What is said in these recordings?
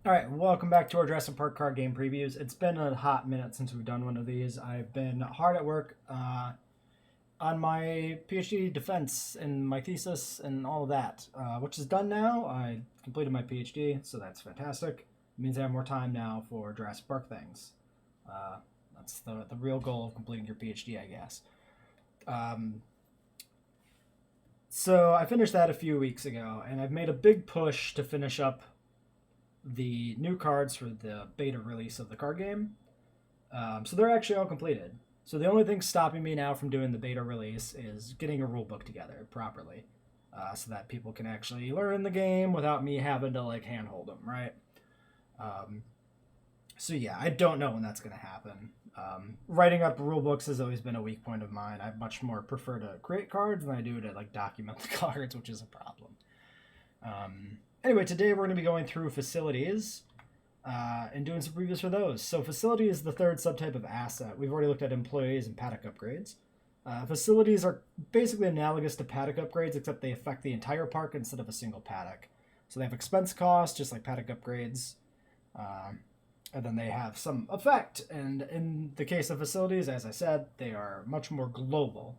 Alright, welcome back to our Jurassic Park Card Game previews. It's been a hot minute since we've done one of these. I've been hard at work on my PhD defense and my thesis and all of that, which is done now. I completed my PhD, so that's fantastic. It means I have more time now for Jurassic Park things. That's the real goal of completing your PhD, I guess. So I finished that a few weeks ago, and I've made a big push to finish up the new cards for the beta release of the card game. So they're actually all completed. So the only thing stopping me now from doing the beta release is getting a rule book together properly, so that people can actually learn the game without me having to like handhold them, right? So yeah, I don't know when that's going to happen. Writing up rule books has always been a weak point of mine. I much more prefer to create cards than I do to like document the cards, which is a problem. Anyway, today we're going to be going through facilities and doing some previews for those. So facility is the third subtype of asset. We've already looked at employees and paddock upgrades. Facilities are basically analogous to paddock upgrades, except they affect the entire park instead of a single paddock. So they have expense costs, just like paddock upgrades. And then they have some effect. And in the case of facilities, as I said, they are much more global.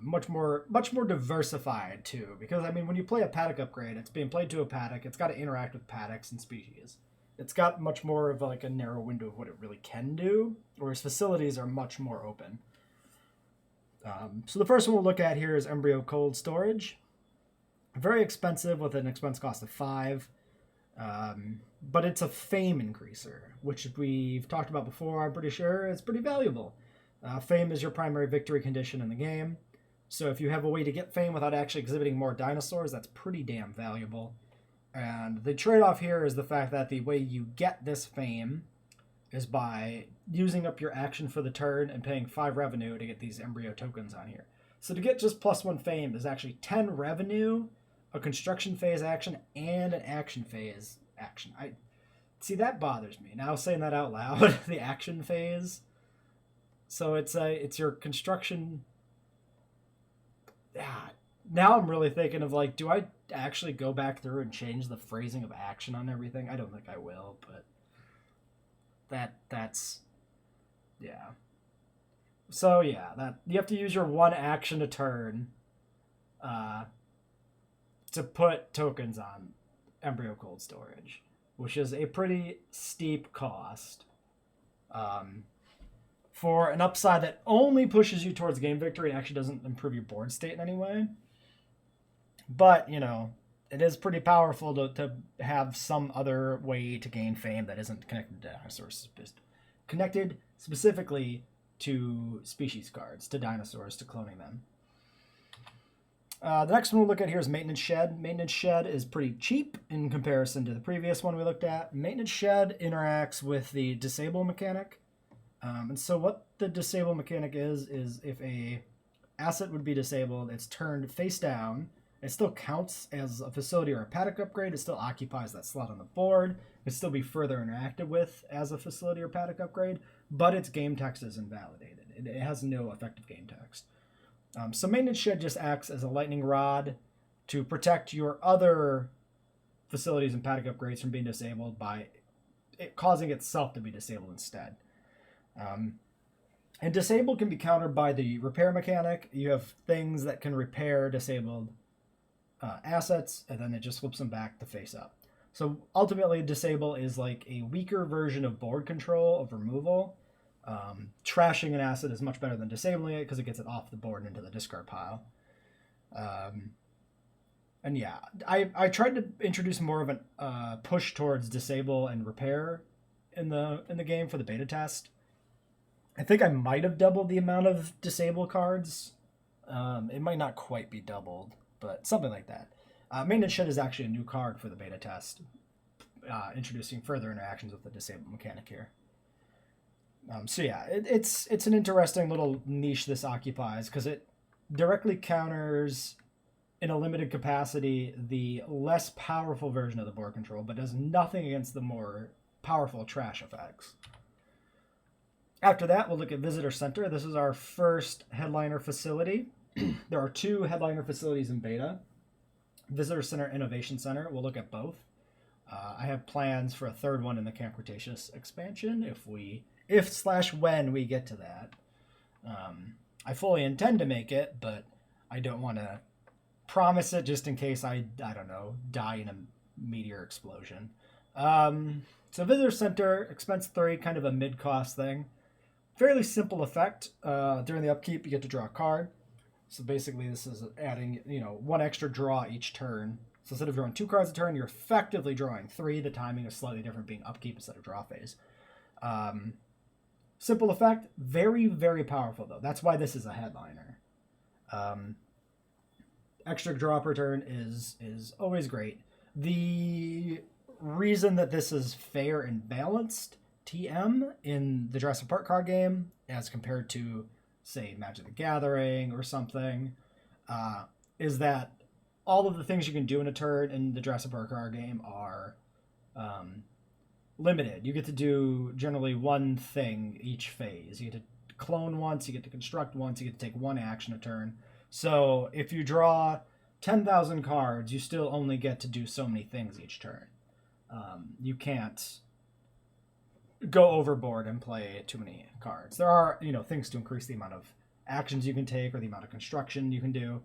Much more diversified too, because I mean, when you play a paddock upgrade, it's being played to a paddock. It's got to interact with paddocks and species. It's got much more of like a narrow window of what it really can do, whereas facilities are much more open. So the first one we'll look at here is Embryo cold storage. Very expensive with an expense cost of 5, but it's a fame increaser, which we've talked about before. I'm pretty sure it's pretty valuable. Fame is your primary victory condition in the game. So if you have a way to get fame without actually exhibiting more dinosaurs, that's pretty damn valuable. And the trade-off here is the fact that the way you get this fame is by using up your action for the turn and paying 5 revenue to get these embryo tokens on here. So to get just +1 fame is actually 10 revenue, a construction phase action, and an action phase action. See, that bothers me. Now saying that out loud, the action phase. So it's your construction. Yeah. Now I'm really thinking of like, do I actually go back through and change the phrasing of action on everything? I don't think I will, but that's yeah. So yeah, that you have to use your one action a turn to put tokens on embryo cold storage, which is a pretty steep cost. For an upside that only pushes you towards game victory and actually doesn't improve your board state in any way. But, you know, it is pretty powerful to have some other way to gain fame that isn't connected to dinosaurs. Connected specifically to species cards, to dinosaurs, to cloning them. The next one we'll look at here is Maintenance Shed. Maintenance Shed is pretty cheap in comparison to the previous one we looked at. Maintenance Shed interacts with the disable mechanic. And so what the disable mechanic is if a asset would be disabled, it's turned face down. It still counts as a facility or a paddock upgrade. It still occupies that slot on the board. It can still be further interacted with as a facility or paddock upgrade, but its game text is invalidated. It has no effective game text. So Maintenance Shed just acts as a lightning rod to protect your other facilities and paddock upgrades from being disabled by it causing itself to be disabled instead. And disable can be countered by the repair mechanic. You have things that can repair disabled assets, and then it just flips them back to face up. So ultimately, disable is like a weaker version of board control of removal. Trashing an asset is much better than disabling it because it gets it off the board and into the discard pile. And yeah, I tried to introduce more of a push towards disable and repair in the game for the beta test. I think I might have doubled the amount of disable cards. It might not quite be doubled, but something like that. Maintenance Shed is actually a new card for the beta test, introducing further interactions with the disable mechanic here. So yeah, it's an interesting little niche this occupies because it directly counters, in a limited capacity, the less powerful version of the board control, but does nothing against the more powerful trash effects. After that, we'll look at Visitor Center. This is our first headliner facility. There are 2 headliner facilities in beta. Visitor Center, Innovation Center. We'll look at both. I have plans for a third one in the Camp Cretaceous expansion if/when we get to that. I fully intend to make it, but I don't want to promise it just in case I don't know, die in a meteor explosion. So Visitor Center, expense 3, kind of a mid-cost thing. Fairly simple effect. During the upkeep, you get to draw a card. So basically this is adding, one extra draw each turn. So instead of drawing 2 cards a turn, you're effectively drawing 3. The timing is slightly different, being upkeep instead of draw phase. Simple effect, very, very powerful though. That's why this is a headliner. Extra draw per turn is always great. The reason that this is fair and balanced TM in the Jurassic Park card game as compared to, say, Magic the Gathering or something, is that all of the things you can do in a turn in the Jurassic Park card game are limited. You get to do generally one thing each phase. You get to clone once, you get to construct once, you get to take one action a turn. So if you draw 10,000 cards, you still only get to do so many things each turn. You can't go overboard and play too many cards. There are, things to increase the amount of actions you can take or the amount of construction you can do.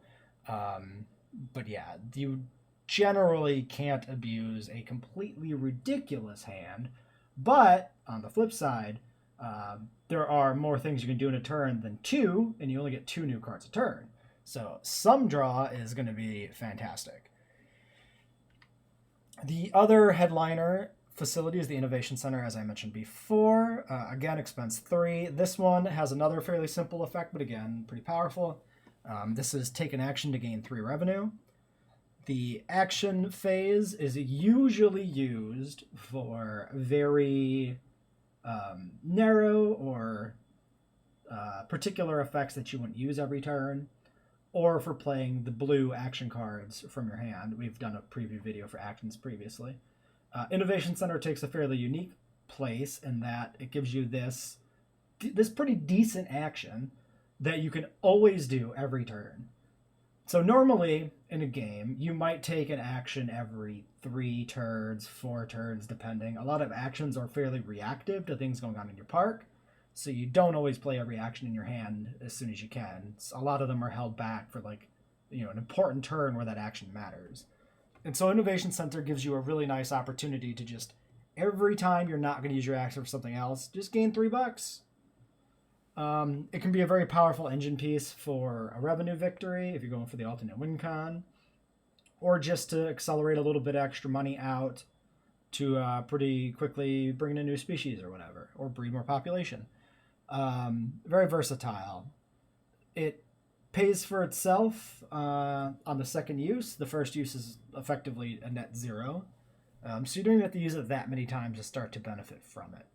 But yeah, you generally can't abuse a completely ridiculous hand. But on the flip side, there are more things you can do in a turn than 2, and you only get 2 new cards a turn. So some draw is going to be fantastic. The other headliner facility is the Innovation Center, as I mentioned before. Again, expense 3. This one has another fairly simple effect, but again, pretty powerful. This is take an action to gain 3 revenue. The action phase is usually used for very narrow or particular effects that you wouldn't use every turn, or for playing the blue action cards from your hand. We've done a preview video for actions previously. Innovation Center takes a fairly unique place in that it gives you this pretty decent action that you can always do every turn. So normally in a game, you might take an action every 3 turns, 4 turns, depending. A lot of actions are fairly reactive to things going on in your park, so you don't always play every action in your hand as soon as you can. A lot of them are held back for an important turn where that action matters. And so Innovation Center gives you a really nice opportunity to just, every time you're not going to use your action for something else, just gain $3. It can be a very powerful engine piece for a revenue victory if you're going for the alternate win con, or just to accelerate a little bit extra money out to pretty quickly bring in a new species or whatever, or breed more population. Very versatile. It pays for itself on the second use. The first use is effectively a net 0. So you don't even have to use it that many times to start to benefit from it.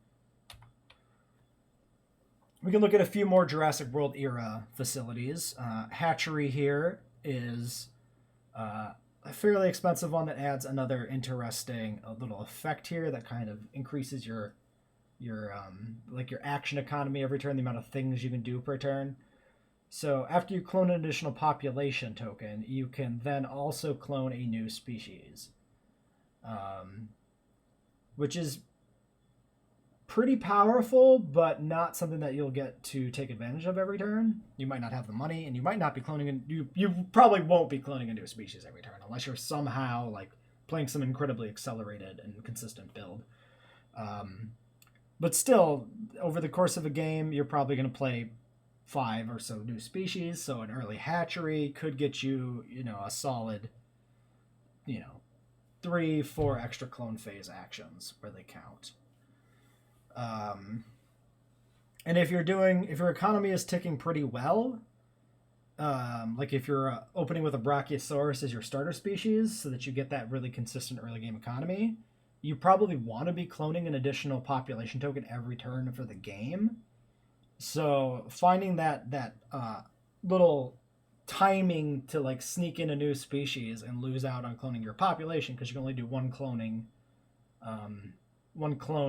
We can look at a few more Jurassic World era facilities. Hatchery here is a fairly expensive one that adds another interesting little effect here that kind of increases your action economy every turn, the amount of things you can do per turn. So after you clone an additional population token, you can then also clone a new species, which is pretty powerful, but not something that you'll get to take advantage of every turn. You might not have the money, and you might not be cloning. You probably won't be cloning a new species every turn, unless you're somehow playing some incredibly accelerated and consistent build. But still, over the course of a game, you're probably going to play 5 or so new species. So an early hatchery could get you, a solid, 3-4 extra clone phase actions where they count. And if your economy is ticking pretty well, if you're opening with a Brachiosaurus as your starter species so that you get that really consistent early game economy, you probably want to be cloning an additional population token every turn for the game. So finding that little timing to sneak in a new species and lose out on cloning your population, because you can only do one clone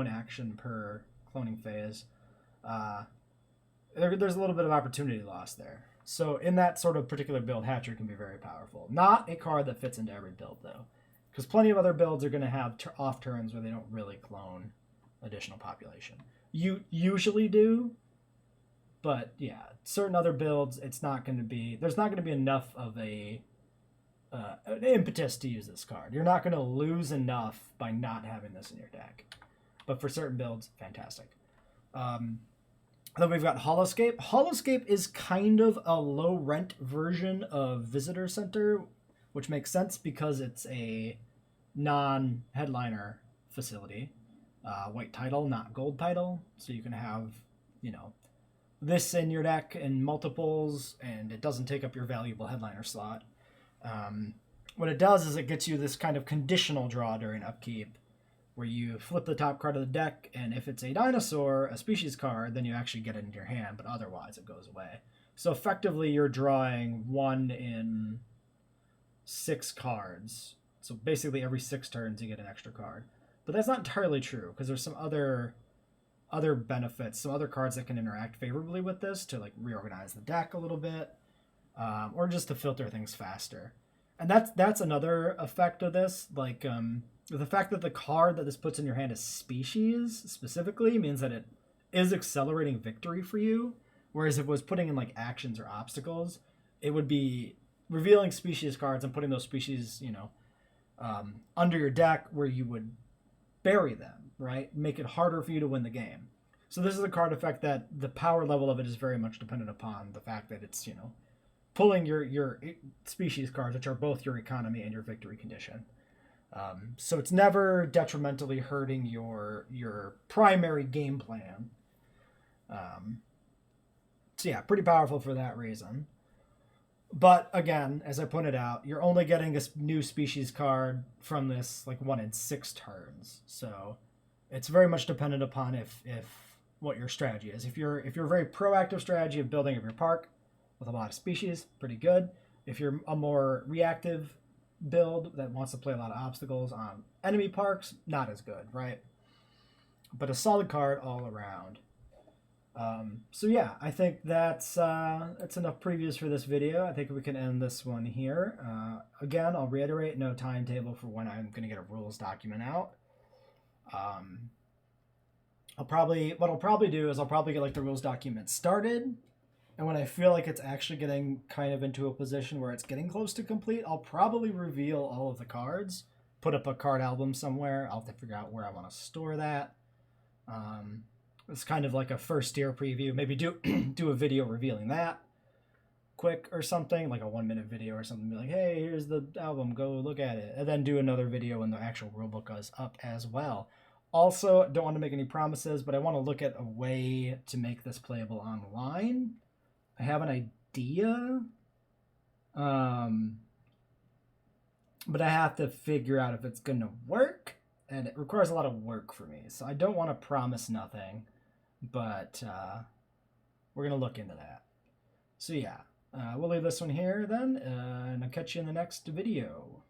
action per cloning phase, there's a little bit of opportunity lost there. So in that sort of particular build, Hatchery can be very powerful. Not a card that fits into every build, though. Because plenty of other builds are going to have off turns where they don't really clone additional population. You usually do, but yeah, certain other builds, it's not going to be, there's not going to be enough of an impetus to use this card. You're not going to lose enough by not having this in your deck. But for certain builds, fantastic. Then we've got Holoscape. Holoscape is kind of a low rent version of Visitor Center, which makes sense because it's a non-headliner facility. White title, not gold title. So you can have, you know, this in your deck in multiples, and it doesn't take up your valuable headliner slot. What it does is it gets you this kind of conditional draw during upkeep, where you flip the top card of the deck, and if it's a dinosaur, a species card, then you actually get it into your hand, but otherwise it goes away. So effectively you're drawing 1 in 6 cards. So basically every 6 turns you get an extra card. But that's not entirely true, because there's some other benefits, some other cards that can interact favorably with this to like reorganize the deck a little bit, or just to filter things faster. And that's another effect of this, like the fact that the card that this puts in your hand is species specifically means that it is accelerating victory for you, whereas if it was putting in like actions or obstacles, it would be revealing species cards and putting those species, you know, under your deck where you would bury them, right? Make it harder for you to win the game. So this is a card effect that the power level of it is very much dependent upon the fact that it's, you know, pulling your species cards, which are both your economy and your victory condition. So it's never detrimentally hurting your primary game plan. So yeah, pretty powerful for that reason. But again, as I pointed out, you're only getting a new species card from this like 1 in 6 turns. So it's very much dependent upon if what your strategy is. If you're a very proactive strategy of building up your park with a lot of species, pretty good. If you're a more reactive build that wants to play a lot of obstacles on enemy parks, not as good, right? But a solid card all around. So yeah, I think that's enough previews for this video. I think we can end this one here. Again, I'll reiterate, no timetable for when I'm going to get a rules document out. What I'll probably do is I'll probably get like the rules document started, and when I feel like it's actually getting kind of into a position where it's getting close to complete, I'll probably reveal all of the cards, put up a card album somewhere. I'll have to figure out where I want to store that. It's kind of like a first year preview. Maybe do a video revealing that quick or something, like a 1-minute video or something. Be like, hey, here's the album, go look at it. And then do another video when the actual rulebook is up as well. Also, don't want to make any promises, but I want to look at a way to make this playable online. I have an idea, but I have to figure out if it's going to work, and it requires a lot of work for me. So I don't want to promise nothing, but we're going to look into that. So yeah, we'll leave this one here then, and I'll catch you in the next video.